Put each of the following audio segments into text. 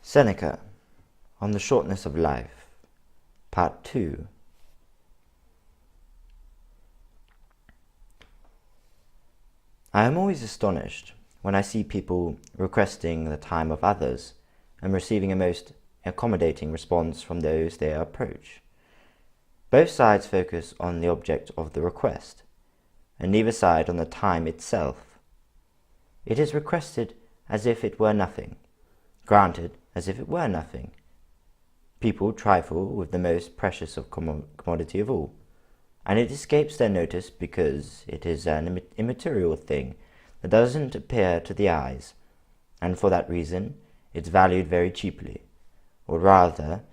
Seneca, on the Shortness of Life, Part 2. I am always astonished when I see people requesting the time of others and receiving a most accommodating response from those they approach. Both sides focus on the object of the request, and neither side on the time itself. It is requested as if it were nothing, granted as if it were nothing. People trifle with the most precious of commodity of all, and it escapes their notice because it is an immaterial thing that doesn't appear to the eyes, and for that reason it's valued very cheaply, or rather,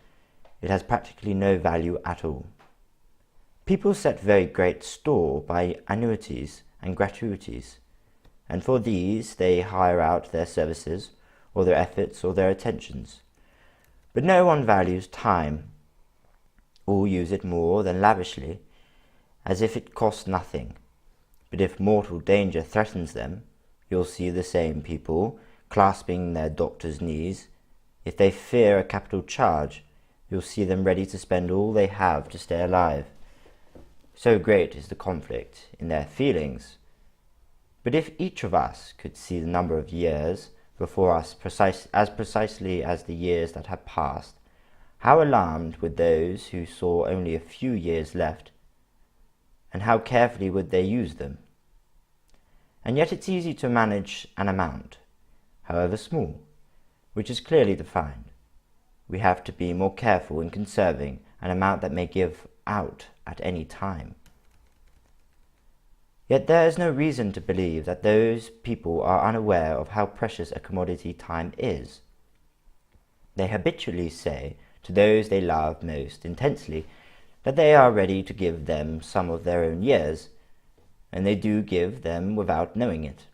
it has practically no value at all. People set very great store by annuities and gratuities, and for these they hire out their services, or their efforts, or their attentions. But no one values time. All use it more than lavishly, as if it cost nothing. But if mortal danger threatens them, you'll see the same people clasping their doctor's knees. If they fear a capital charge, you'll see them ready to spend all they have to stay alive. So great is the conflict in their feelings. But if each of us could see the number of years before us precisely as the years that have passed, how alarmed would those who saw only a few years left, and how carefully would they use them? And yet it's easy to manage an amount, however small, which is clearly defined. We have to be more careful in conserving an amount that may give out at any time. Yet there is no reason to believe that those people are unaware of how precious a commodity time is. They habitually say to those they love most intensely that they are ready to give them some of their own years, and they do give them without knowing it.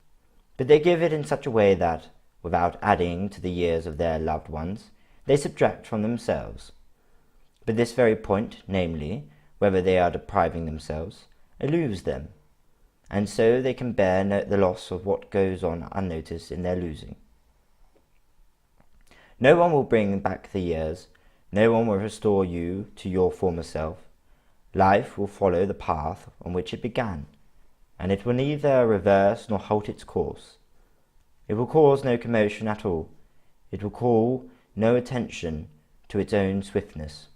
But they give it in such a way that, without adding to the years of their loved ones, they subtract from themselves. But this very point, namely, whether they are depriving themselves, eludes them, and so they can bear the loss of what goes on unnoticed in their losing. No one will bring back the years, no one will restore you to your former self. Life will follow the path on which it began, and it will neither reverse nor halt its course. It will cause no commotion at all. It will call no attention to its own swiftness.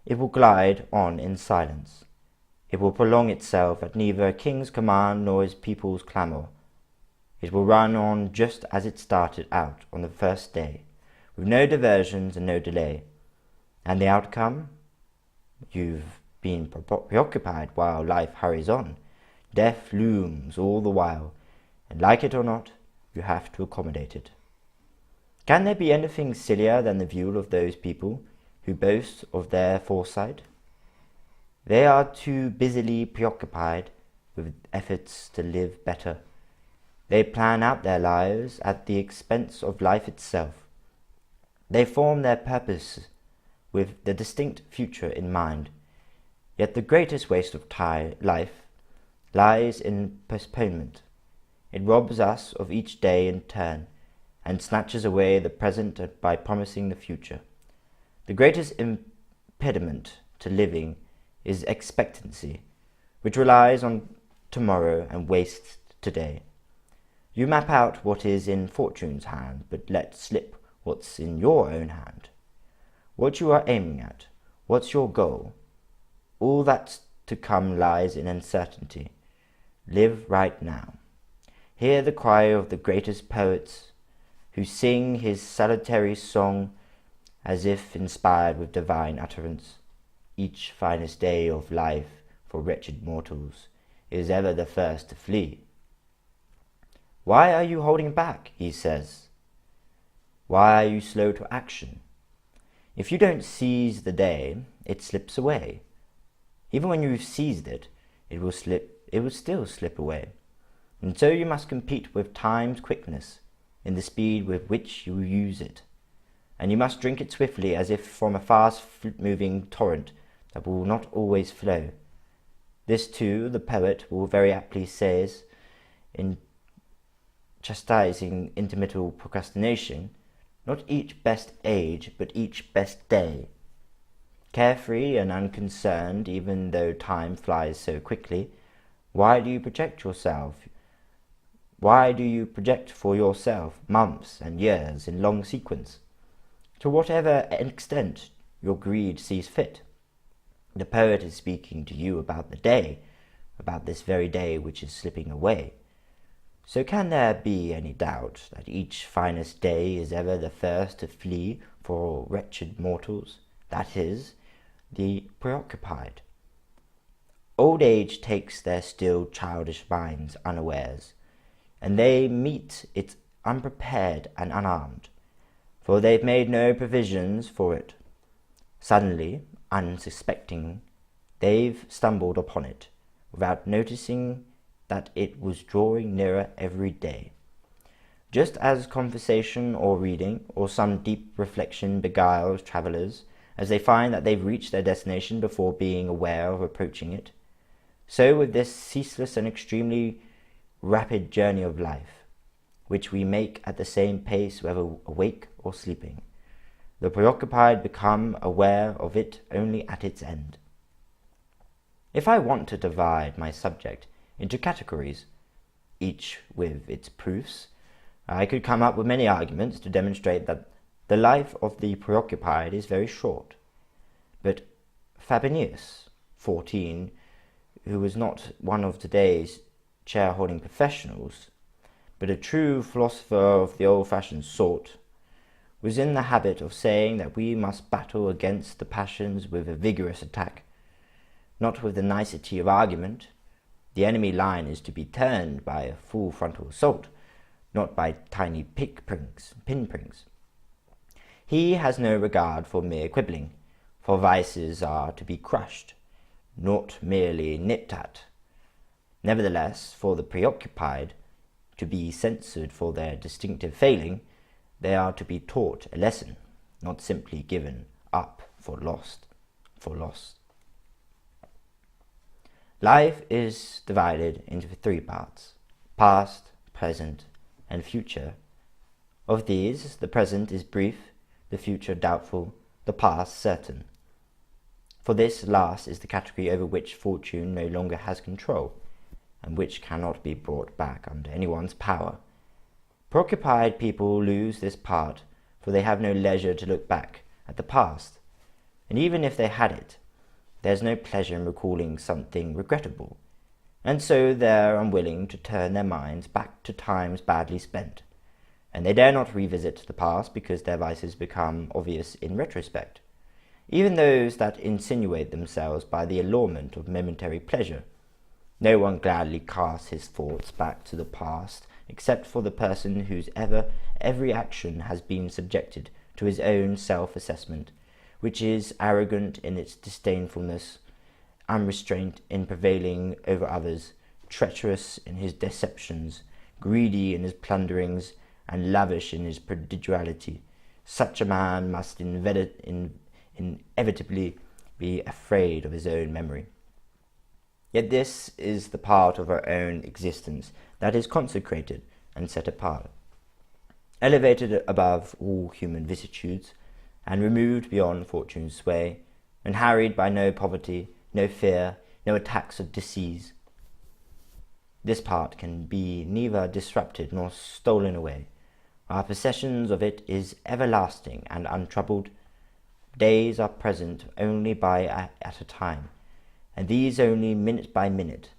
It will glide on in silence. It will prolong itself at neither a king's command nor his people's clamour. It will run on just as it started out on the first day, with no diversions and no delay. And the outcome? You've been preoccupied while life hurries on. Death looms all the while, and like it or not, you have to accommodate it. Can there be anything sillier than the view of those people who boast of their foresight? They are too busily preoccupied with efforts to live better. They plan out their lives at the expense of life itself. They form their purpose with the distinct future in mind. Yet the greatest waste of life lies in postponement. It robs us of each day in turn, and snatches away the present by promising the future. The greatest impediment to living is expectancy, which relies on tomorrow and wastes today. You map out what is in fortune's hand, but let slip what's in your own hand. What you are aiming at, what's your goal? All that's to come lies in uncertainty. Live right now. Hear the cry of the greatest poets, who sing his salutary song as if inspired with divine utterance. Each finest day of life for wretched mortals is ever the first to flee. Why are you holding back, he says? Why are you slow to action? If you don't seize the day, it slips away. Even when you've seized it, it will still slip away. And so you must compete with time's quickness in the speed with which you use it. And you must drink it swiftly as if from a fast-moving torrent that will not always flow. This too the poet will very aptly says in chastising intermittent procrastination, not each best age, but each best day. Carefree and unconcerned, even though time flies so quickly, why do you project for yourself months and years in long sequence? To whatever extent your greed sees fit. The poet is speaking to you about the day, about this very day which is slipping away. So can there be any doubt that each finest day is ever the first to flee for wretched mortals, that is, the preoccupied? Old age takes their still childish minds unawares, and they meet it unprepared and unarmed, for they've made no provisions for it. Suddenly, unsuspecting, they've stumbled upon it, without noticing that it was drawing nearer every day. Just as conversation or reading or some deep reflection beguiles travellers, as they find that they've reached their destination before being aware of approaching it, so with this ceaseless and extremely rapid journey of life, which we make at the same pace whether awake or sleeping, the preoccupied become aware of it only at its end. If I want to divide my subject into categories, each with its proofs, I could come up with many arguments to demonstrate that the life of the preoccupied is very short. But Fabinius, 14, who was not one of today's chair-holding professionals, but a true philosopher of the old-fashioned sort, was in the habit of saying that we must battle against the passions with a vigorous attack, not with the nicety of argument. The enemy line is to be turned by a full frontal assault, not by tiny pinpricks. He has no regard for mere quibbling, for vices are to be crushed, not merely nipped at. Nevertheless, for the preoccupied, to be censured for their distinctive failing, they are to be taught a lesson, not simply given up for lost. Life is divided into 3 parts: past, present, and future. Of these, the present is brief, the future doubtful, the past certain. For this last is the category over which fortune no longer has control, and which cannot be brought back under anyone's power. Preoccupied people lose this part, for they have no leisure to look back at the past, and even if they had it, there is no pleasure in recalling something regrettable, and so they are unwilling to turn their minds back to times badly spent, and they dare not revisit the past because their vices become obvious in retrospect, even those that insinuate themselves by the allurement of momentary pleasure. No one gladly casts his thoughts back to the past except for the person whose every action has been subjected to his own self-assessment, which is arrogant in its disdainfulness, unrestrained in prevailing over others, treacherous in his deceptions, greedy in his plunderings, and lavish in his prodigality. Such a man must inevitably be afraid of his own memory. Yet this is the part of our own existence that is consecrated and set apart, elevated above all human vicissitudes, and removed beyond fortune's sway, and harried by no poverty, no fear, no attacks of disease. This part can be neither disrupted nor stolen away. Our possession of it is everlasting and untroubled. Days are present only at a time, and these only minute by minute.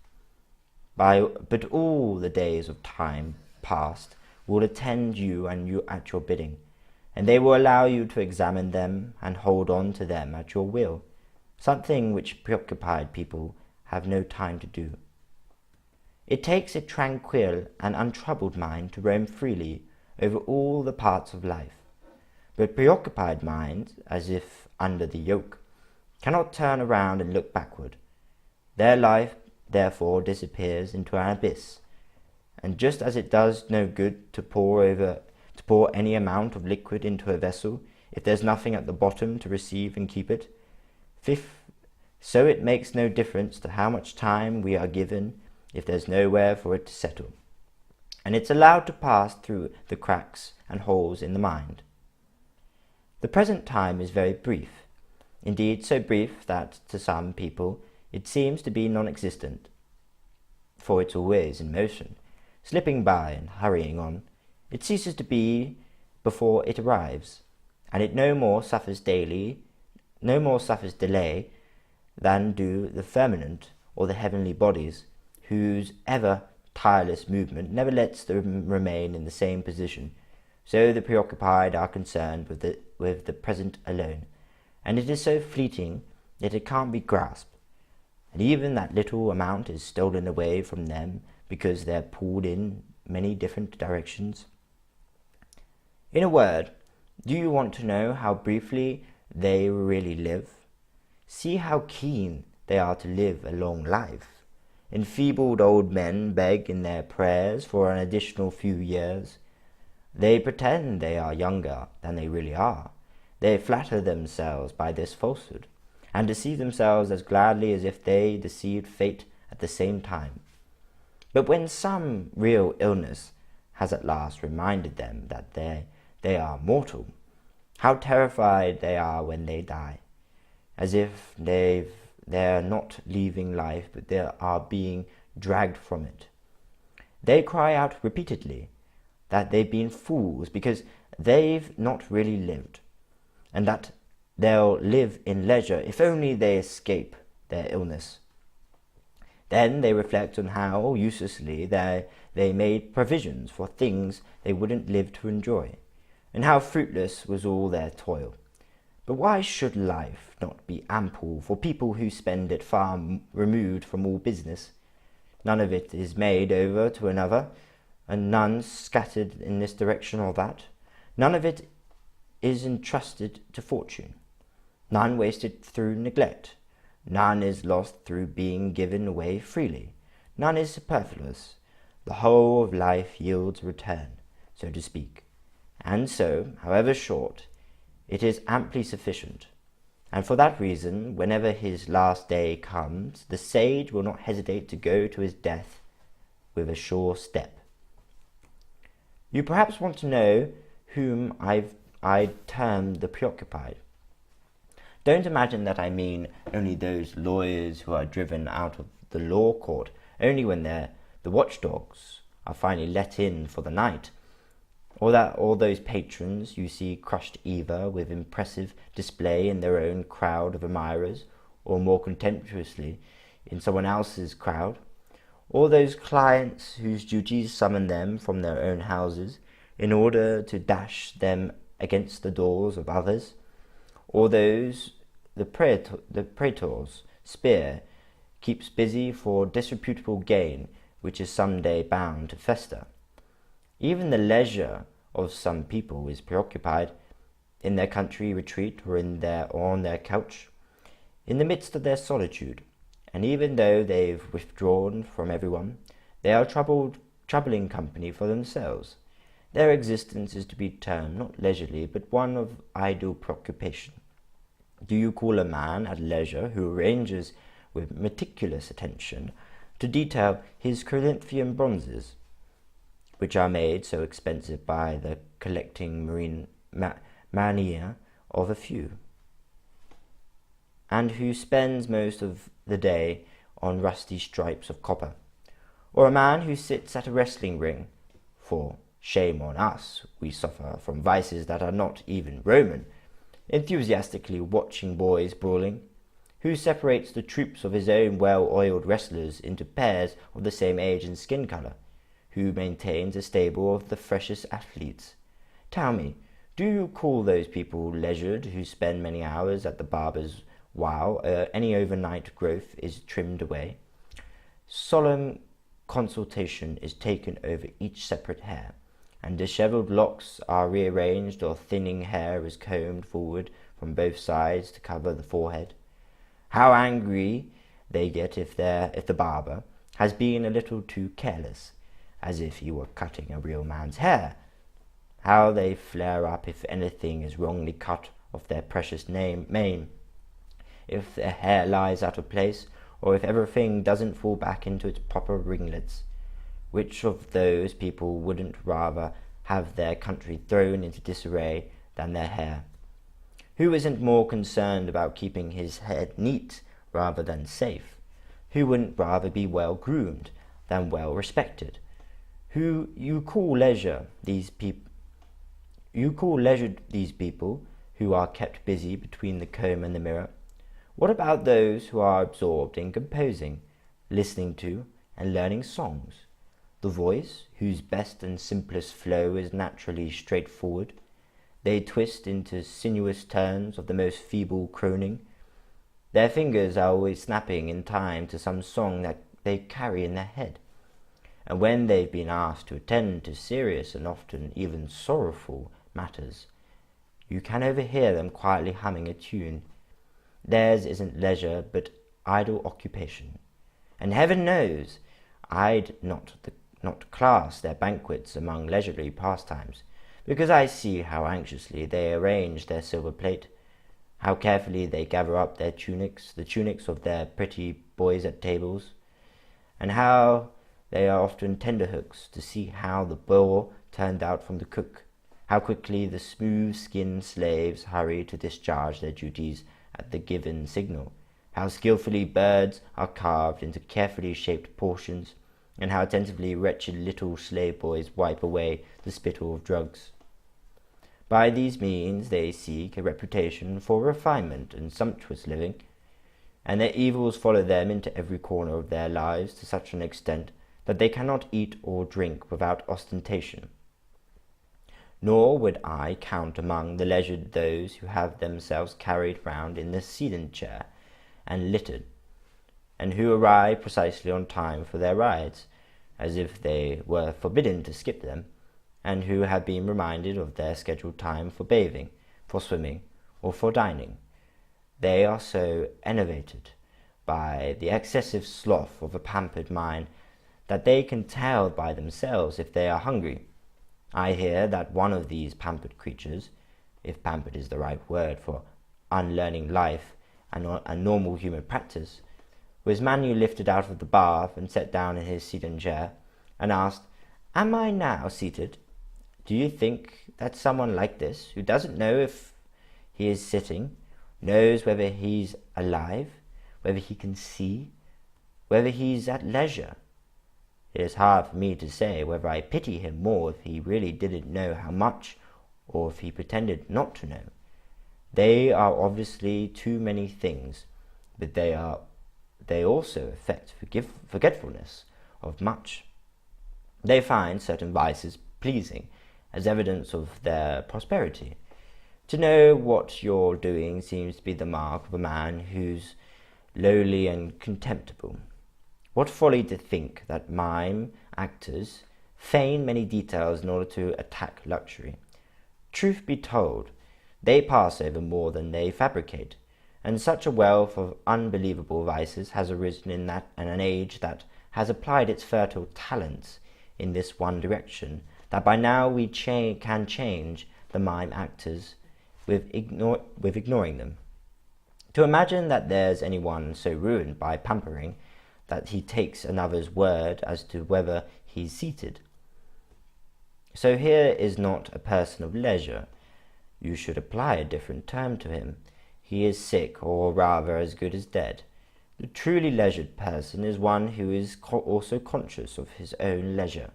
But all the days of time past will attend you and you at your bidding, and they will allow you to examine them and hold on to them at your will, something which preoccupied people have no time to do. It takes a tranquil and untroubled mind to roam freely over all the parts of life, but preoccupied minds, as if under the yoke, cannot turn around and look backward. Their life therefore disappears into an abyss, and just as it does no good to pour any amount of liquid into a vessel if there's nothing at the bottom to receive and keep it, so it makes no difference to how much time we are given if there's nowhere for it to settle, and it's allowed to pass through the cracks and holes in the mind. The present time is very brief, indeed so brief that to some people it seems to be non-existent, for it's always in motion, slipping by and hurrying on. It ceases to be before it arrives, and it no more suffers delay than do the firmament or the heavenly bodies, whose ever tireless movement never lets them remain in the same position. So the preoccupied are concerned with the present alone, and it is so fleeting that it can't be grasped, and even that little amount is stolen away from them because they're pulled in many different directions. In a word, do you want to know how briefly they really live? See how keen they are to live a long life. Enfeebled old men beg in their prayers for an additional few years. They pretend they are younger than they really are. They flatter themselves by this falsehood, and deceive themselves as gladly as if they deceived fate at the same time. But when some real illness has at last reminded them that they are mortal, how terrified they are when they die, as if they're not leaving life, but they are being dragged from it. They cry out repeatedly that they've been fools because they've not really lived, and that they'll live in leisure if only they escape their illness. Then they reflect on how uselessly they made provisions for things they wouldn't live to enjoy, and how fruitless was all their toil. But why should life not be ample for people who spend it far removed from all business? None of it is made over to another, and none scattered in this direction or that. None of it is entrusted to fortune, none wasted through neglect, none is lost through being given away freely, none is superfluous. The whole of life yields a return, so to speak, and so, however short, it is amply sufficient. And for that reason, whenever his last day comes, the sage will not hesitate to go to his death with a sure step. You perhaps want to know whom I termed the preoccupied. Don't imagine that I mean only those lawyers who are driven out of the law court only when the watchdogs are finally let in for the night, or that all those patrons you see crushed either with impressive display in their own crowd of admirers, or more contemptuously in someone else's crowd, or those clients whose duties summon them from their own houses in order to dash them against the doors of others, or those the praetor's spear keeps busy for disreputable gain which is some day bound to fester. Even the leisure of some people is preoccupied, in their country retreat or on their couch, in the midst of their solitude, and even though they've withdrawn from everyone, they are troubling company for themselves. Their existence is to be termed not leisurely, but one of idle preoccupation. Do you call a man at leisure who arranges with meticulous attention to detail his Corinthian bronzes, which are made so expensive by the collecting mania of a few, and who spends most of the day on rusty stripes of copper, or a man who sits at a wrestling ring, for shame on us, we suffer from vices that are not even Roman, enthusiastically watching boys brawling, who separates the troops of his own well-oiled wrestlers into pairs of the same age and skin colour, who maintains a stable of the freshest athletes. Tell me, do you call those people leisured who spend many hours at the barber's while any overnight growth is trimmed away? Solemn consultation is taken over each separate hair, and dishevelled locks are rearranged, or thinning hair is combed forward from both sides to cover the forehead. How angry they get if the barber has been a little too careless, as if he were cutting a real man's hair. How they flare up if anything is wrongly cut off their precious mane, if their hair lies out of place, or if everything doesn't fall back into its proper ringlets. Which of those people wouldn't rather have their country thrown into disarray than their hair? Who isn't more concerned about keeping his head neat rather than safe? Who wouldn't rather be well groomed than well respected? Who you call leisured these people who are kept busy between the comb and the mirror? What about those who are absorbed in composing, listening to, and learning songs? The voice, whose best and simplest flow is naturally straightforward, they twist into sinuous turns of the most feeble croning. Their fingers are always snapping in time to some song that they carry in their head. And when they've been asked to attend to serious and often even sorrowful matters, you can overhear them quietly humming a tune. Theirs isn't leisure, but idle occupation. And heaven knows, I'd not class their banquets among leisurely pastimes, because I see how anxiously they arrange their silver plate, how carefully they gather up their tunics, the tunics of their pretty boys at tables, and how they are often tenterhooks to see how the boar turned out from the cook, how quickly the smooth-skinned slaves hurry to discharge their duties at the given signal, how skillfully birds are carved into carefully shaped portions, and how attentively wretched little slave boys wipe away the spittle of drugs. By these means they seek a reputation for refinement and sumptuous living, and their evils follow them into every corner of their lives to such an extent that they cannot eat or drink without ostentation. Nor would I count among the leisured those who have themselves carried round in the sedan chair and littered, and who arrive precisely on time for their rides, as if they were forbidden to skip them, and who have been reminded of their scheduled time for bathing, for swimming, or for dining. They are so enervated by the excessive sloth of a pampered mind that they can tell by themselves if they are hungry. I hear that one of these pampered creatures, if pampered is the right word for unlearning life and normal human practice, was manually lifted out of the bath and set down in his sedan chair, and asked, "Am I now seated?" Do you think that someone like this, who doesn't know if he is sitting, knows whether he's alive, whether he can see, whether he's at leisure? It is hard for me to say whether I pity him more if he really didn't know how much, or if he pretended not to know. They are obviously too many things, but they also affect forgetfulness of much. They find certain vices pleasing as evidence of their prosperity. To know what you're doing seems to be the mark of a man who's lowly and contemptible. What folly to think that mime actors feign many details in order to attack luxury. Truth be told, they pass over more than they fabricate, and such a wealth of unbelievable vices has arisen in an age that has applied its fertile talents in this one direction, that by now we can change the mime actors with ignoring them. To imagine that there's anyone so ruined by pampering that he takes another's word as to whether he's seated. So here is not a person of leisure. You should apply a different term to him. He is sick, or rather as good as dead. The truly leisured person is one who is also conscious of his own leisure.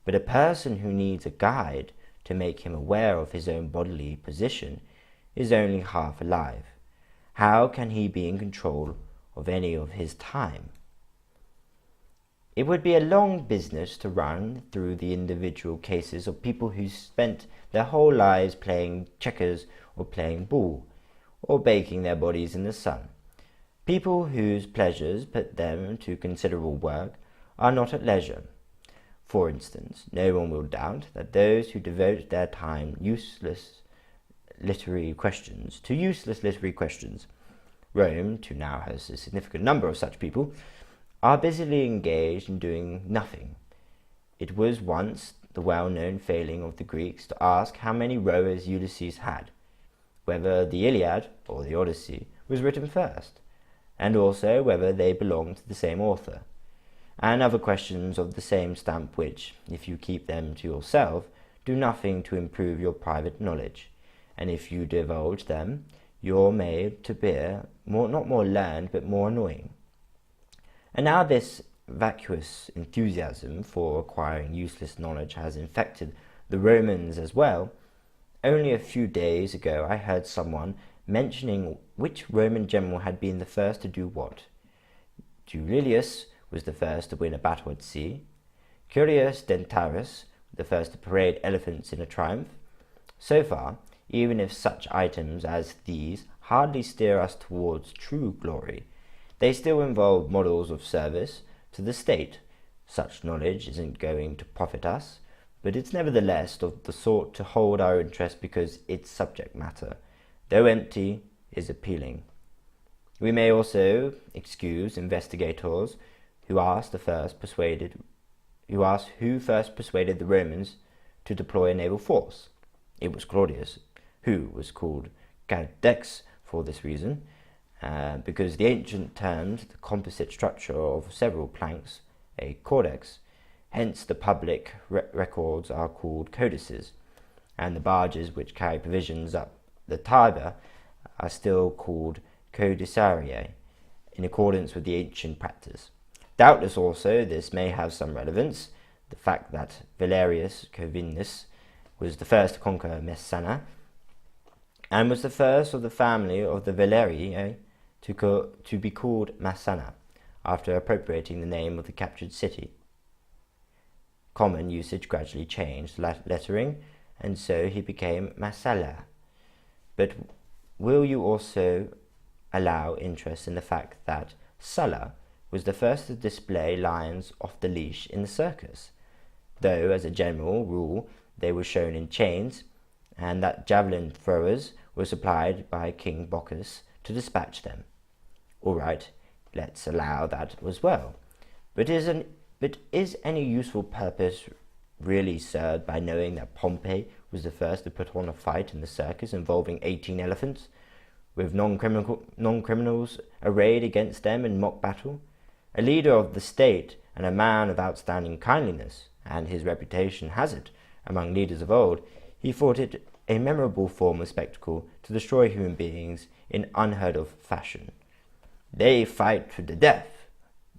But a person who needs a guide to make him aware of his own bodily position is only half alive. How can he be in control of any of his time? It would be a long business to run through the individual cases of people who spent their whole lives playing checkers or playing ball, or baking their bodies in the sun. People whose pleasures put them to considerable work are not at leisure. For instance, no one will doubt that those who devote their time to useless literary questions, Rome, who now has a significant number of such people, are busily engaged in doing nothing. It was once the well-known failing of the Greeks to ask how many rowers Ulysses had, whether the Iliad or the Odyssey was written first, and also whether they belonged to the same author, and other questions of the same stamp which, if you keep them to yourself, do nothing to improve your private knowledge, and if you divulge them, you're made to appear not more learned, but more annoying. And now this vacuous enthusiasm for acquiring useless knowledge has infected the Romans as well. Only a few days ago I heard someone mentioning which Roman general had been the first to do what. Duilius was the first to win a battle at sea. Curius Dentatus, the first to parade elephants in a triumph. So far, even if such items as these hardly steer us towards true glory, they still involve models of service to the state. Such knowledge isn't going to profit us, but it's nevertheless of the sort to hold our interest because its subject matter, though empty, is appealing. We may also excuse investigators who ask who first persuaded the Romans to deploy a naval force. It was Claudius, who was called Cadex for this reason, because the ancient termed the composite structure of several planks a codex. Hence the public records are called codices, and the barges which carry provisions up the Tiber are still called codicariae, in accordance with the ancient practice. Doubtless also this may have some relevance, the fact that Valerius Corvinus was the first to conquer Messana, and was the first of the family of the Valerii to be called Massana, after appropriating the name of the captured city. Common usage gradually changed lettering, and so he became Massala. But will you also allow interest in the fact that Sulla was the first to display lions off the leash in the circus, though as a general rule they were shown in chains, and that javelin throwers were supplied by King Bocchus to dispatch them? All right, let's allow that as well. But is any useful purpose really served by knowing that Pompey was the first to put on a fight in the circus involving 18 elephants, with non-criminals arrayed against them in mock battle? A leader of the state and a man of outstanding kindliness, and his reputation has it, among leaders of old, he thought it a memorable form of spectacle to destroy human beings in unheard of fashion. They fight to the death.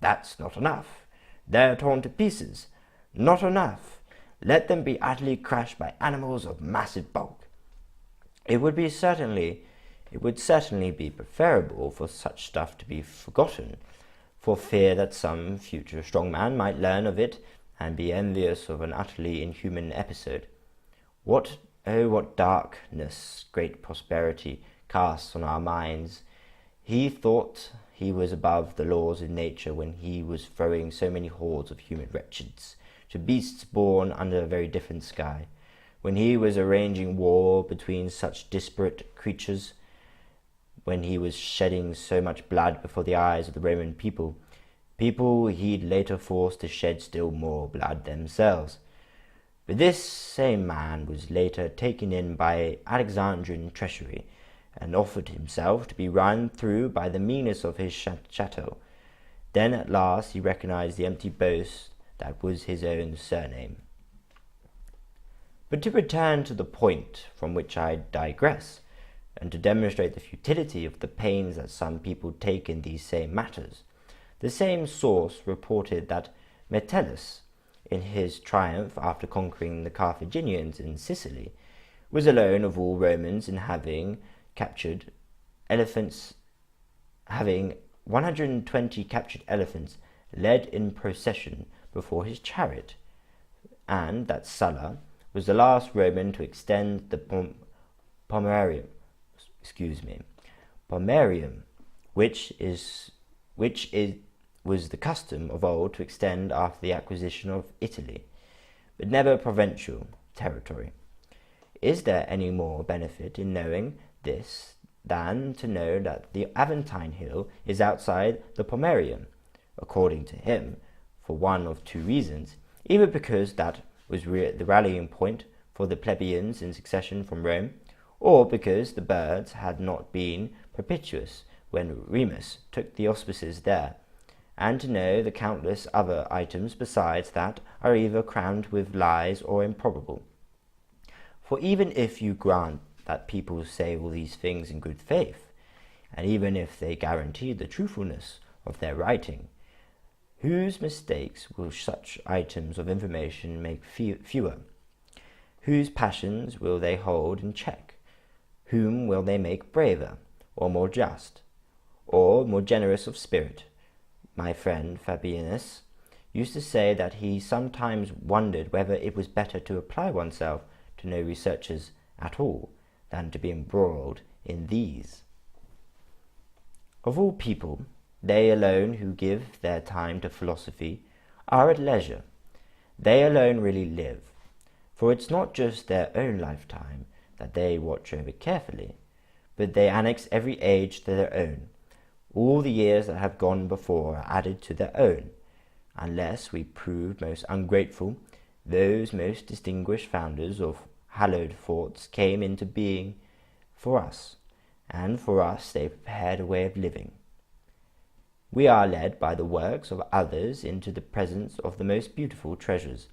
That's not enough. They're torn to pieces. Not enough. Let them be utterly crushed by animals of massive bulk. It would certainly be preferable for such stuff to be forgotten, for fear that some future strong man might learn of it and be envious of an utterly inhuman episode. What darkness great prosperity casts on our minds! He thought he was above the laws of nature when he was throwing so many hordes of human wretches to beasts born under a very different sky, when he was arranging war between such disparate creatures, when he was shedding so much blood before the eyes of the Roman people he'd later forced to shed still more blood themselves. But this same man was later taken in by Alexandrian treachery, and offered himself to be run through by the meanness of his chateau. Then at last he recognized the empty boast that was his own surname. But to return to the point from which I digress, and to demonstrate the futility of the pains that some people take in these same matters, the same source reported that Metellus, in his triumph after conquering the Carthaginians in Sicily, was alone of all Romans in having 120 captured elephants led in procession before his chariot, and that Sulla was the last Roman to extend the pomerium, which was the custom of old to extend after the acquisition of Italy, but never provincial territory. Is there any more benefit in knowing this than to know that the Aventine Hill is outside the Pomerium, according to him, for one of two reasons, either because that was the rallying point for the plebeians in succession from Rome, or because the birds had not been propitious when Remus took the auspices there, and to know the countless other items besides that are either crammed with lies or improbable. For even if you grant that people say all these things in good faith, and even if they guarantee the truthfulness of their writing, whose mistakes will such items of information make fewer? Whose passions will they hold in check? Whom will they make braver, or more just, or more generous of spirit? My friend Fabianus used to say that he sometimes wondered whether it was better to apply oneself to no researches at all than to be embroiled in these. Of all people, they alone who give their time to philosophy are at leisure. They alone really live, for it's not just their own lifetime that they watch over carefully, but they annex every age to their own. All the years that have gone before are added to their own. Unless we prove most ungrateful, those most distinguished founders of hallowed thoughts came into being for us, and for us they prepared a way of living. We are led by the works of others into the presence of the most beautiful treasures,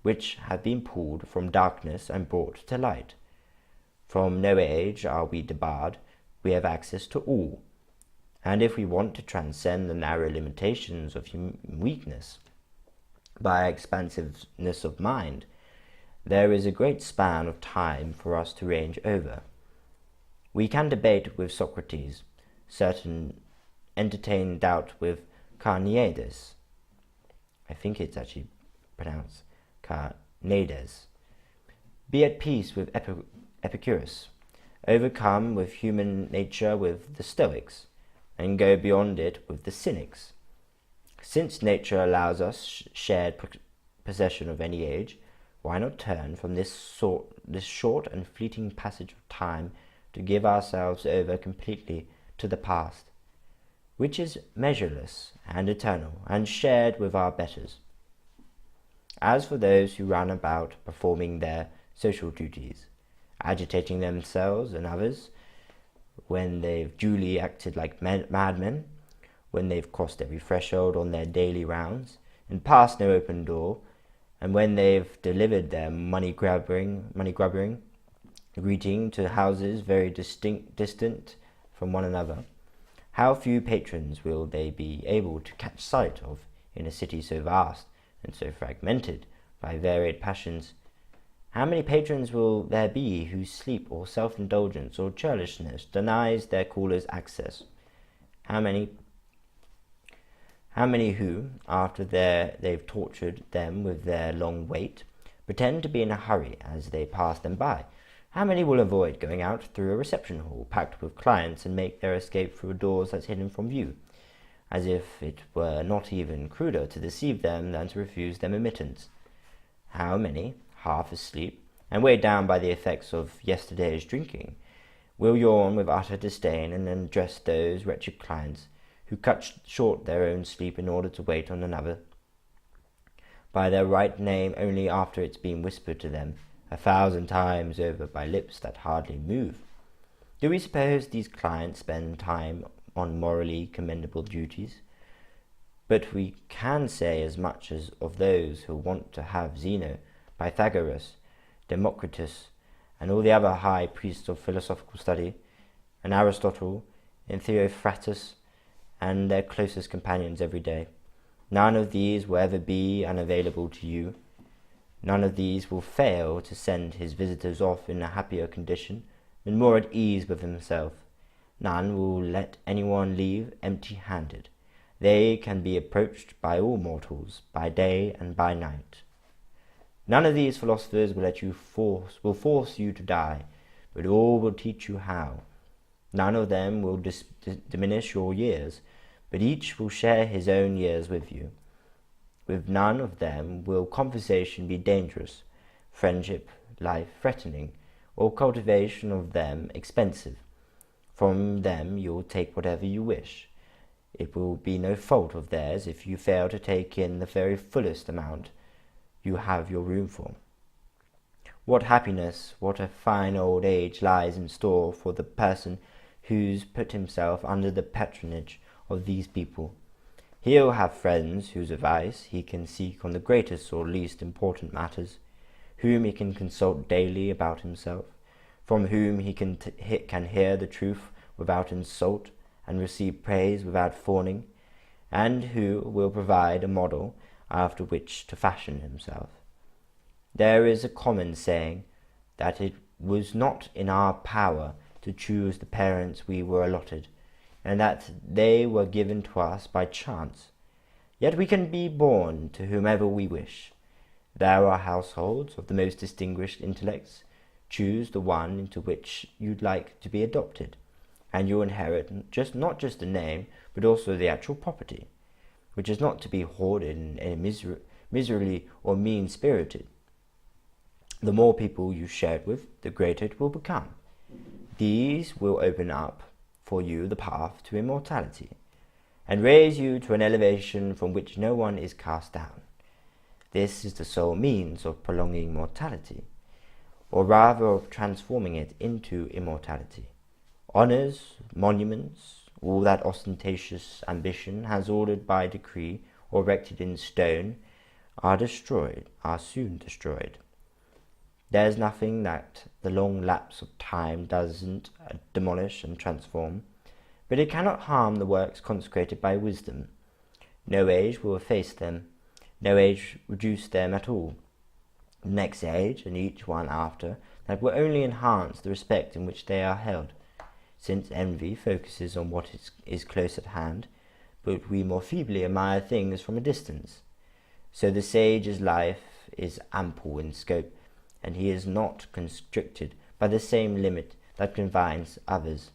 which have been pulled from darkness and brought to light. From no age are we debarred, we have access to all. And if we want to transcend the narrow limitations of human weakness by expansiveness of mind, there is a great span of time for us to range over. We can debate with Socrates, entertain doubt with Carneades. I think it's actually pronounced Carneades. Be at peace with Epicurus, overcome with human nature with the Stoics, and go beyond it with the Cynics. Since nature allows us shared possession of any age, why not turn from this short and fleeting passage of time to give ourselves over completely to the past, which is measureless and eternal, and shared with our betters? As for those who run about performing their social duties, agitating themselves and others, when they've duly acted like madmen, when they've crossed every threshold on their daily rounds, and passed no open door, and when they've delivered their money-grubbering greeting to houses very distant from one another, how few patrons will they be able to catch sight of in a city so vast and so fragmented by varied passions? How many patrons will there be whose sleep or self-indulgence or churlishness denies their callers access? How many who, after they've tortured them with their long wait, pretend to be in a hurry as they pass them by? How many will avoid going out through a reception hall packed with clients and make their escape through doors that's hidden from view, as if it were not even cruder to deceive them than to refuse them admittance? How many, half asleep and weighed down by the effects of yesterday's drinking, will yawn with utter disdain and address those wretched clients who cut short their own sleep in order to wait on another, by their right name only after it's been whispered to them 1,000 times over by lips that hardly move? Do we suppose these clients spend time on morally commendable duties? But we can say as much as of those who want to have Zeno, Pythagoras, Democritus, and all the other high priests of philosophical study, and Aristotle, and Theophrastus, and their closest companions every day. None of these will ever be unavailable to you. None of these will fail to send his visitors off in a happier condition and more at ease with himself. None will let anyone leave empty-handed. They can be approached by all mortals, by day and by night. None of these philosophers will force you to die, but all will teach you how. None of them will diminish your years, but each will share his own years with you. With none of them will conversation be dangerous, friendship, life threatening, or cultivation of them expensive. From them you will take whatever you wish. It will be no fault of theirs if you fail to take in the very fullest amount you have your room for. What happiness, what a fine old age lies in store for the person who's put himself under the patronage of these people. He'll have friends whose advice he can seek on the greatest or least important matters, whom he can consult daily about himself, from whom he can hear the truth without insult and receive praise without fawning, and who will provide a model after which to fashion himself. There is a common saying that it was not in our power to choose the parents we were allotted, and that they were given to us by chance. Yet we can be born to whomever we wish. There are households of the most distinguished intellects. Choose the one into which you'd like to be adopted, and you inherit not just the name, but also the actual property, which is not to be hoarded and miserly or mean-spirited. The more people you share it with, the greater it will become. These will open up for you the path to immortality, and raise you to an elevation from which no one is cast down. This is the sole means of prolonging mortality, or rather of transforming it into immortality. Honours, monuments, all that ostentatious ambition has ordered by decree or erected in stone are soon destroyed. There is nothing that the long lapse of time doesn't demolish and transform, but it cannot harm the works consecrated by wisdom. No age will efface them, no age reduce them at all. The next age, and each one after, that will only enhance the respect in which they are held, since envy focuses on what is close at hand, but we more feebly admire things from a distance. So the sage's life is ample in scope, and he is not constricted by the same limit that confines others.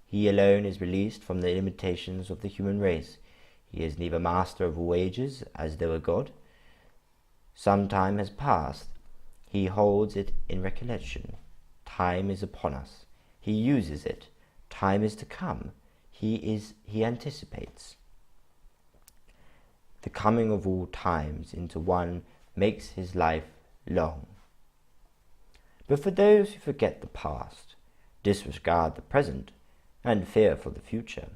He alone is released from the limitations of the human race. He is neither master of all ages, as though a god. Some time has passed. He holds it in recollection. Time is upon us. He uses it. Time is to come. He anticipates. The coming of all times into one makes his life long. But for those who forget the past, disregard the present, and fear for the future,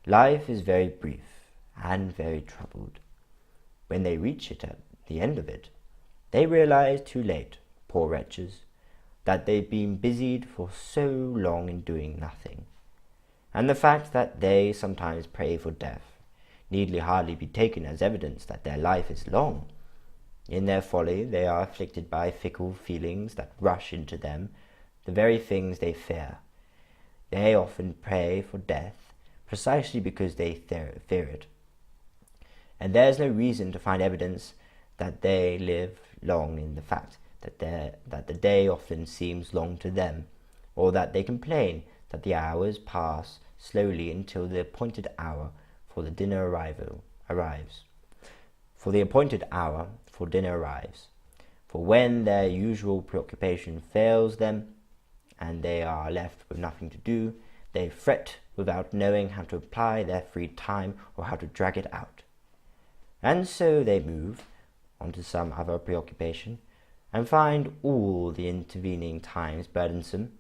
life is very brief and very troubled. When they reach it at the end of it, they realize too late, poor wretches, that they've been busied for so long in doing nothing. And the fact that they sometimes pray for death need hardly be taken as evidence that their life is long. In their folly, they are afflicted by fickle feelings that rush into them, the very things they fear. They often pray for death precisely because they fear it. And there is no reason to find evidence that they live long in the fact that the day often seems long to them, or that they complain that the hours pass slowly until the appointed hour for the dinner arrives. For the appointed hour for dinner arrives. For when their usual preoccupation fails them, and they are left with nothing to do, they fret without knowing how to apply their free time or how to drag it out. And so they move on to some other preoccupation, and find all the intervening times burdensome,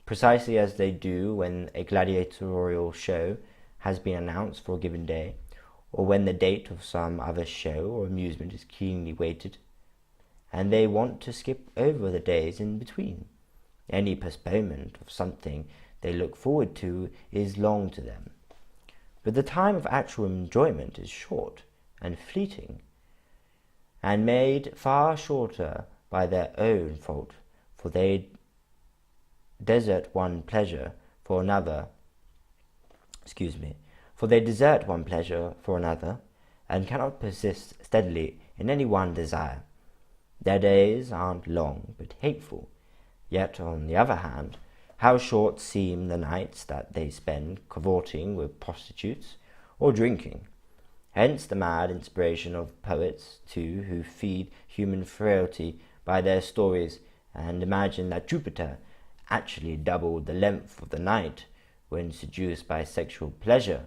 precisely as they do when a gladiatorial show has been announced for a given day, or when the date of some other show or amusement is keenly waited, and they want to skip over the days in between. Any postponement of something they look forward to is long to them. But the time of actual enjoyment is short and fleeting, and made far shorter by their own fault, for they desert one pleasure for another, and cannot persist steadily in any one desire. Their days aren't long, but hateful. Yet, on the other hand, how short seem the nights that they spend cavorting with prostitutes or drinking. Hence the mad inspiration of poets, too, who feed human frailty by their stories, and imagine that Jupiter actually doubled the length of the night when seduced by sexual pleasure.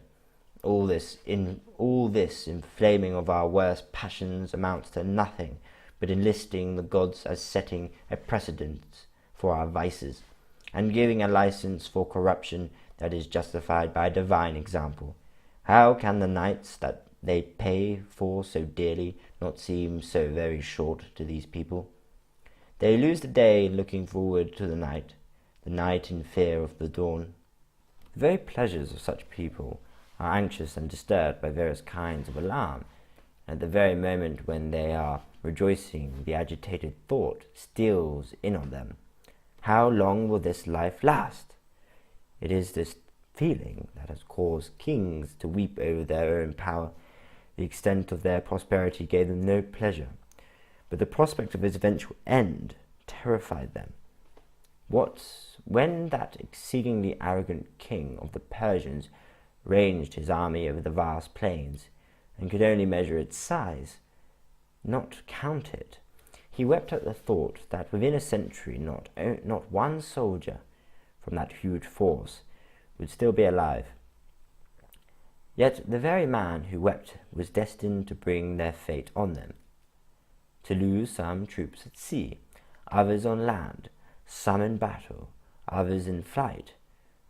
All this inflaming of our worst passions amounts to nothing but enlisting the gods as setting a precedent for our vices, and giving a license for corruption that is justified by a divine example. How can the nights that they pay for so dearly not seem so very short to these people? They lose the day in looking forward to the night. the night in fear of the dawn. The very pleasures of such people are anxious and disturbed by various kinds of alarm, and at the very moment when they are rejoicing, the agitated thought steals in on them. How long will this life last? It is this feeling that has caused kings to weep over their own power. The extent of their prosperity gave them no pleasure, but the prospect of its eventual end terrified them. When that exceedingly arrogant king of the Persians ranged his army over the vast plains, and could only measure its size, not count it, he wept at the thought that within a century not one soldier from that huge force would still be alive. Yet the very man who wept was destined to bring their fate on them, to lose some troops at sea, others on land, some in battle, others in flight,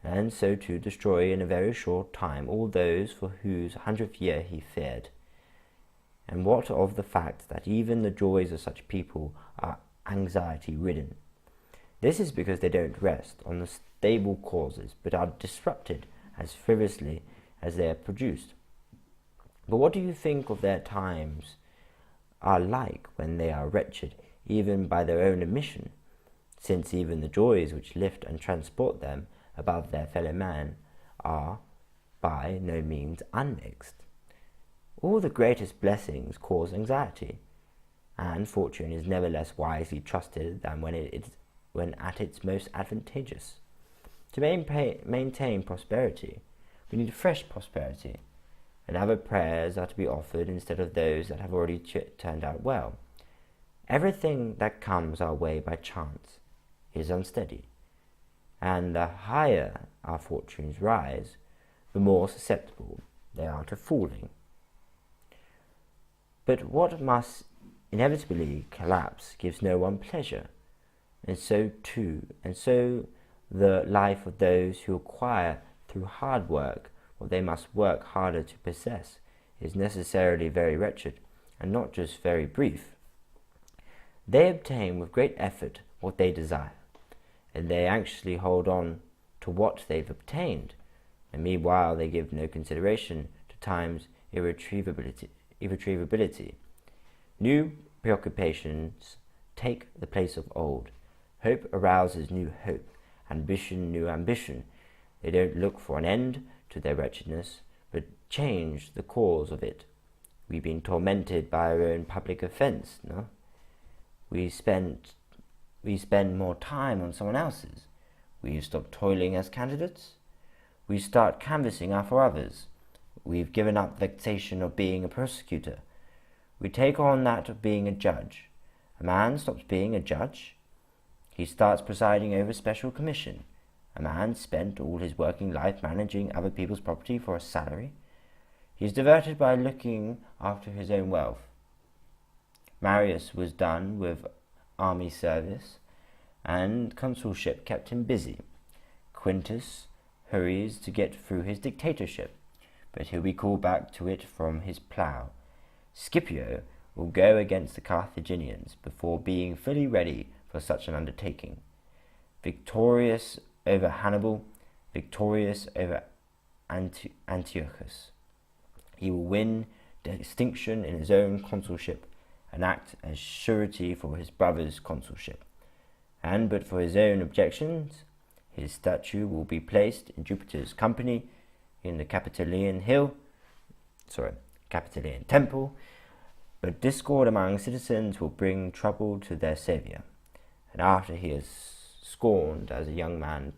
and so to destroy in a very short time all those for whose 100th year he feared. And what of the fact that even the joys of such people are anxiety-ridden? This is because they don't rest on the stable causes, but are disrupted as frivolously as they are produced. But what do you think of their times are like when they are wretched, even by their own admission, since even the joys which lift and transport them above their fellow men are by no means unmixed? All the greatest blessings cause anxiety, and fortune is never less wisely trusted than when at its most advantageous. To maintain prosperity, we need fresh prosperity, and other prayers are to be offered instead of those that have already turned out well. Everything that comes our way by chance is unsteady, and the higher our fortunes rise, the more susceptible they are to falling. But what must inevitably collapse gives no one pleasure, and so the life of those who acquire through hard work what they must work harder to possess is necessarily very wretched, and not just very brief. They obtain with great effort what they desire, and they anxiously hold on to what they've obtained, and meanwhile they give no consideration to time's irretrievability. New preoccupations take the place of old. Hope arouses new hope, ambition new ambition. They don't look for an end to their wretchedness, but change the cause of it. We've been tormented by our own public offence, no? We spend more time on someone else's. We've stopped toiling as candidates. We start canvassing for others. We've given up vexation of being a prosecutor. We take on that of being a judge. A man stops being a judge. He starts presiding over a special commission. A man spent all his working life managing other people's property for a salary. He is diverted by looking after his own wealth. Marius was done with army service, and consulship kept him busy. Quintus hurries to get through his dictatorship, but he'll be called back to it from his plough. Scipio will go against the Carthaginians before being fully ready for such an undertaking. Victorious over Hannibal, victorious over Antiochus, he will win distinction in his own consulship and act as surety for his brother's consulship. And but for his own objections, his statue will be placed in Jupiter's company in the Capitolian temple, but discord among citizens will bring trouble to their saviour, and after he is scorned as a young man,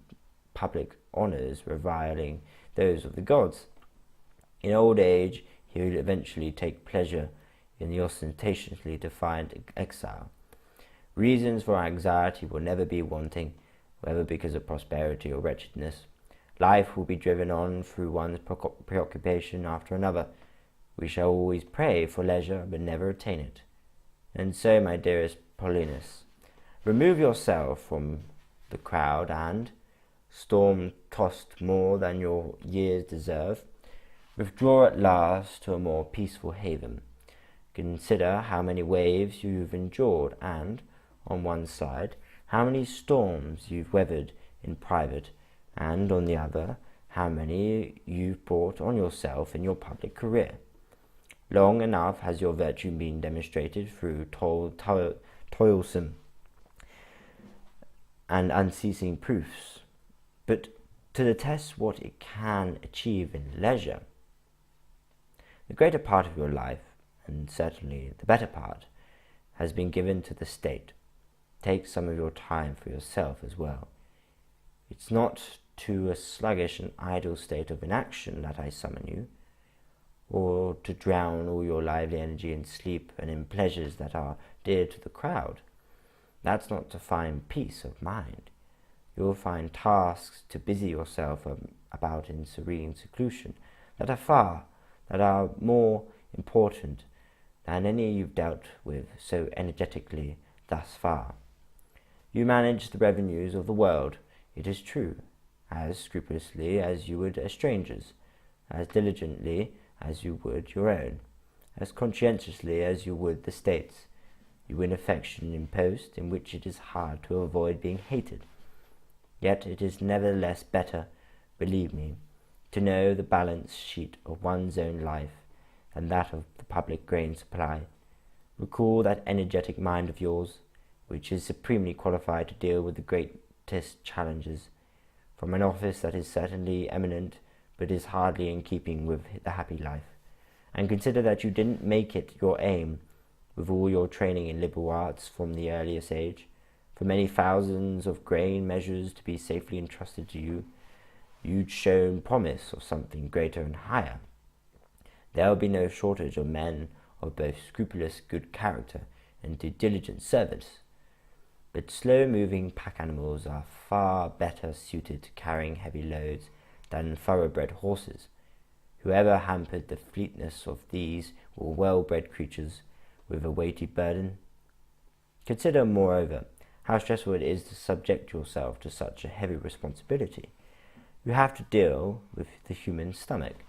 public honours reviling those of the gods. In old age he will eventually take pleasure in the ostentatiously defiant exile. Reasons for anxiety will never be wanting, whether because of prosperity or wretchedness. Life will be driven on through one's preoccupation after another. We shall always pray for leisure, but never attain it. And so, my dearest Paulinus, remove yourself from the crowd and, storm-tossed more than your years deserve, withdraw at last to a more peaceful haven. Consider how many waves you've endured, and, on one side, how many storms you've weathered in private, and on the other, how many you've brought on yourself in your public career. Long enough has your virtue been demonstrated through toilsome and unceasing proofs, but to attest what it can achieve in leisure. The greater part of your life, and certainly the better part, has been given to the state. Take some of your time for yourself as well. It's not to a sluggish and idle state of inaction that I summon you, or to drown all your lively energy in sleep and in pleasures that are dear to the crowd. That's not to find peace of mind. You'll find tasks to busy yourself about in serene seclusion that are more important than any you've dealt with so energetically thus far. You manage the revenues of the world, it is true, as scrupulously as you would a stranger's, as diligently as you would your own, as conscientiously as you would the state's. You win affection in post in which it is hard to avoid being hated. Yet it is nevertheless better, believe me, to know the balance sheet of one's own life than that of the public grain supply. Recall that energetic mind of yours, which is supremely qualified to deal with the greatest challenges, from an office that is certainly eminent, but is hardly in keeping with the happy life, and consider that you didn't make it your aim, with all your training in liberal arts from the earliest age, for many thousands of grain measures to be safely entrusted to you. You'd shown promise of something greater and higher. There will be no shortage of men of both scrupulous good character and to diligent service. But slow-moving pack animals are far better suited to carrying heavy loads than thoroughbred horses. Whoever hampered the fleetness of these were well-bred creatures with a weighty burden. Consider, moreover, how stressful it is to subject yourself to such a heavy responsibility. You have to deal with the human stomach,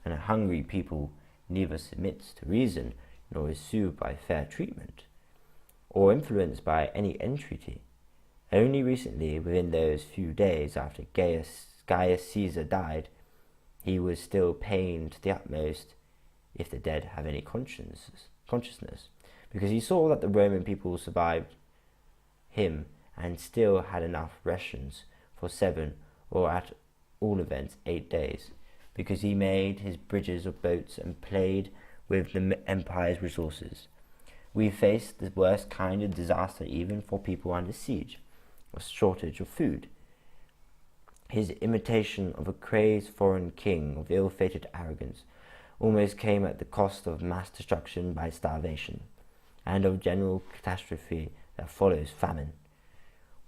and a hungry people neither submits to reason nor is soothed by fair treatment, or influenced by any entreaty. Only recently, within those few days after Gaius Caesar died, he was still pained to the utmost, if the dead have any consciousness, because he saw that the Roman people survived him and still had enough rations for 7, or at all events 8 days, because he made his bridges of boats and played with the empire's resources. We faced the worst kind of disaster even for people under siege, a shortage of food. His imitation of a crazed foreign king of ill-fated arrogance almost came at the cost of mass destruction by starvation, and of general catastrophe that follows famine.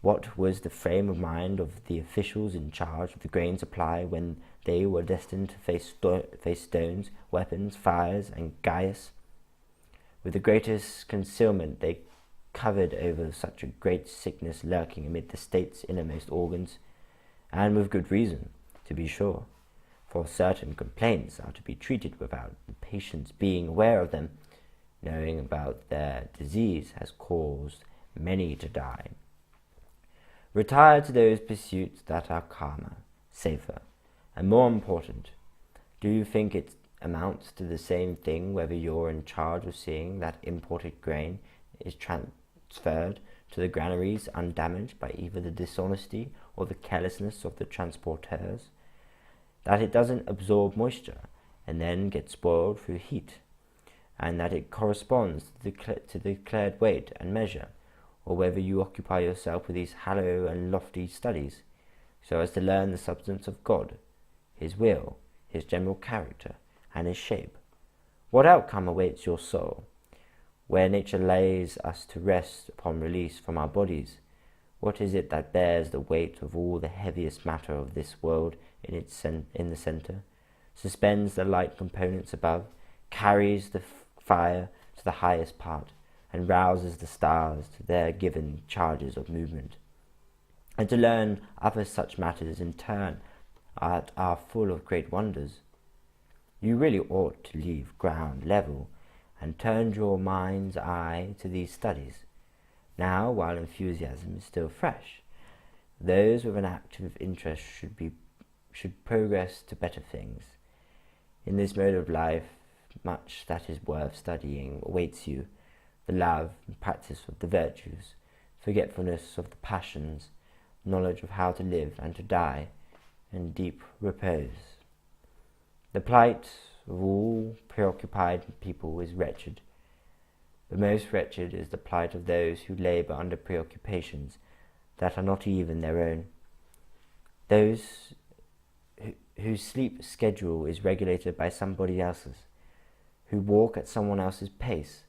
What was the frame of mind of the officials in charge of the grain supply when they were destined to face stones, weapons, fires, and Gaius? With the greatest concealment they covered over such a great sickness lurking amid the state's innermost organs, and with good reason, to be sure, for certain complaints are to be treated without the patient's being aware of them. Knowing about their disease has caused many to die. Retire to those pursuits that are calmer, safer, and more important. Do you think it amounts to the same thing whether you're in charge of seeing that imported grain is transferred to the granaries undamaged by either the dishonesty or the carelessness of the transporteurs, that it doesn't absorb moisture and then get spoiled through heat, and that it corresponds to the declared weight and measure, or whether you occupy yourself with these hollow and lofty studies, so as to learn the substance of God, his will, his general character, and his shape. What outcome awaits your soul, where nature lays us to rest upon release from our bodies? What is it that bears the weight of all the heaviest matter of this world in the centre, suspends the light components above, carries the fire to the highest part, and rouses the stars to their given charges of movement? And to learn other such matters in turn are full of great wonders. You really ought to leave ground level and turn your mind's eye to these studies, now while enthusiasm is still fresh. those with an active interest should progress to better things. In this mode of life, much that is worth studying awaits you: the love and practice of the virtues, forgetfulness of the passions, knowledge of how to live and to die, and deep repose. The plight of all preoccupied people is wretched. The most wretched is the plight of those who labour under preoccupations that are not even their own. Those whose sleep schedule is regulated by somebody else's, who walk at someone else's pace,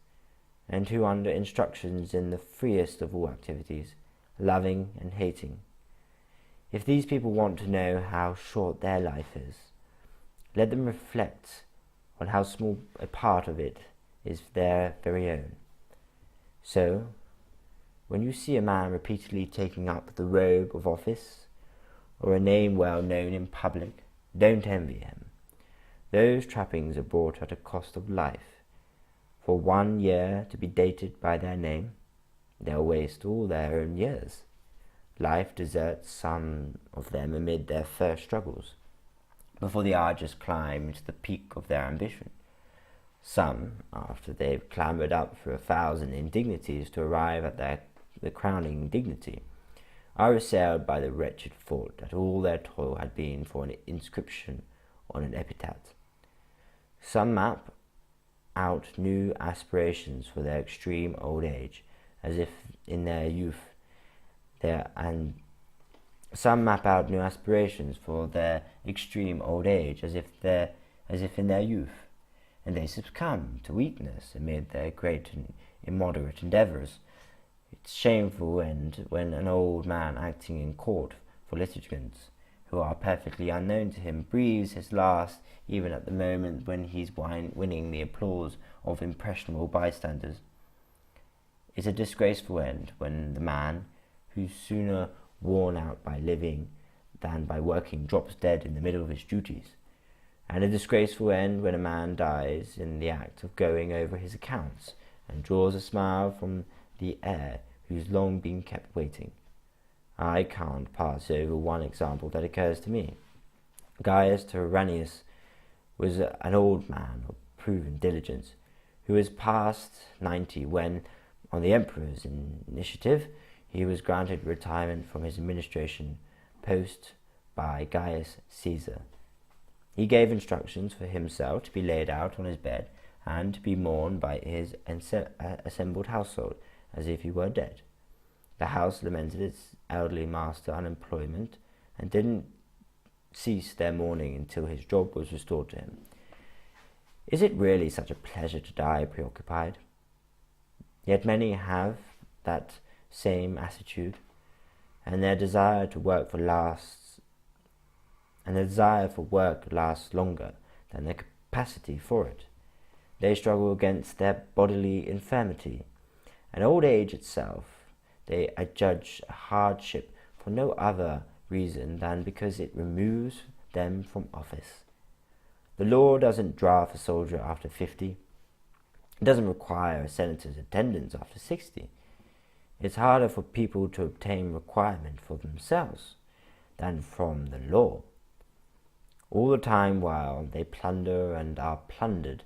and who under instructions in the freest of all activities, loving and hating. If these people want to know how short their life is, let them reflect on how small a part of it is their very own. So, when you see a man repeatedly taking up the robe of office, or a name well known in public, don't envy him. Those trappings are bought at a cost of life. For 1 year to be dated by their name, they'll waste all their own years. Life deserts some of them amid their first struggles, before the arduous climb to the peak of their ambition. Some, after they've clambered up through 1,000 indignities to arrive at the crowning dignity, are assailed by the wretched thought that all their toil had been for an inscription on an epitaph. Some map out new aspirations for their extreme old age, as if in their youth some map out new aspirations for their extreme old age, as if in their youth, and they succumb to weakness amid their great and immoderate endeavours. It's shameful when an old man acting in court for litigants who are perfectly unknown to him breathes his last even at the moment when he's winning the applause of impressionable bystanders. It's a disgraceful end when the man, who's sooner worn out by living than by working, drops dead in the middle of his duties, and a disgraceful end when a man dies in the act of going over his accounts and draws a smile from the heir who's long been kept waiting. I can't pass over one example that occurs to me. Gaius Tyrannus was an old man of proven diligence, who was past 90 when, on the emperor's initiative, he was granted retirement from his administration post by Gaius Caesar. He gave instructions for himself to be laid out on his bed and to be mourned by his assembled household as if he were dead. The house lamented its elderly master unemployment and didn't cease their mourning until his job was restored to him. Is it really such a pleasure to die preoccupied? Yet many have that same attitude, and their desire for work lasts longer than their capacity for it. They struggle against their bodily infirmity, and old age itself they adjudge a hardship for no other reason than because it removes them from office. The law doesn't draft a soldier after 50. It doesn't require a senator's attendance after 60. It's harder for people to obtain requirement for themselves than from the law. All the time while they plunder and are plundered,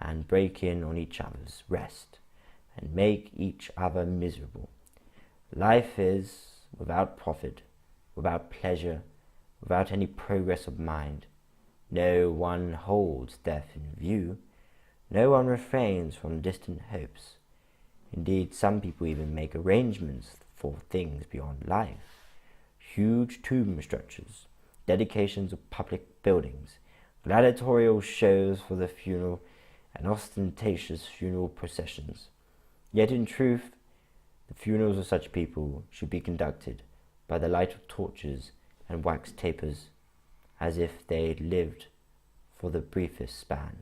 and break in on each other's rest, and make each other miserable. Life is without profit, without pleasure, without any progress of mind. No one holds death in view. No one refrains from distant hopes. Indeed, some people even make arrangements for things beyond life. Huge tomb structures, dedications of public buildings, gladiatorial shows for the funeral, and ostentatious funeral processions. Yet in truth, the funerals of such people should be conducted by the light of torches and wax tapers, as if they lived for the briefest span.